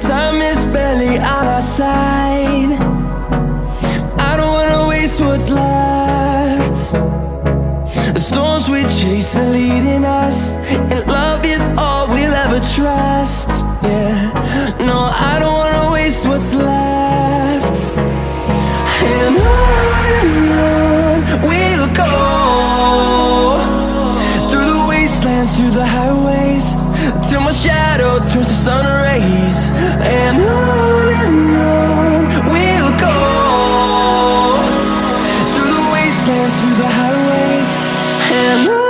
Time is barely on our side. I don't wanna waste what's left. The storms we chase are leading us, and love is all we'll ever trust. Yeah, no, I don't wanna waste what's left. And on we'll go, through the wastelands, through the highways, till my shadow turns to sun rays. And on we'll go, through the wastelands, through the highways, and on.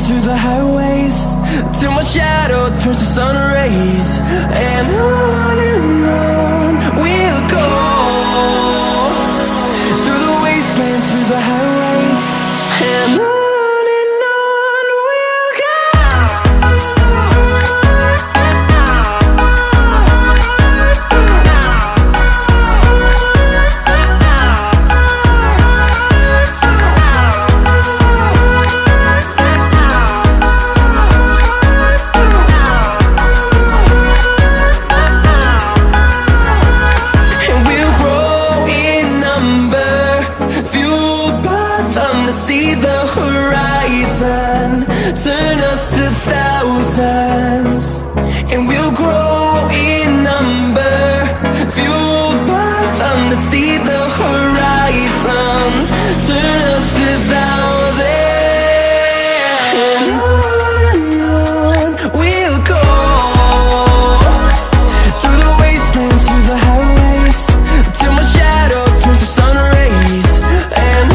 Through the highways, till my shadow turns to sun rays. And on we'll go, through the wastelands, through the highways, and on. See the horizon turn us to thousands, and we'll grow in number, fueled by them. To see the horizon turn us to thousands, and on we'll go, through the wastelands, through the highways, till my shadow turns to sun rays. And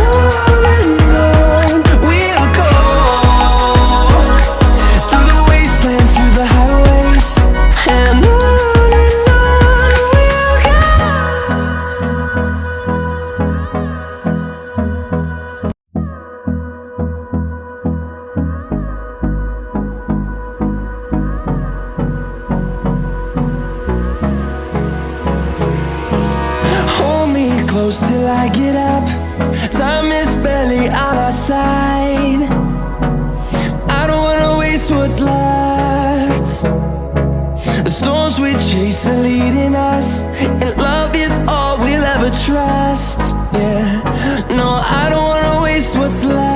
close till I get up. Time is barely on our side. I don't wanna waste what's left. The storms we chase are leading us, and love is all we'll ever trust. Yeah, no, I don't wanna waste what's left.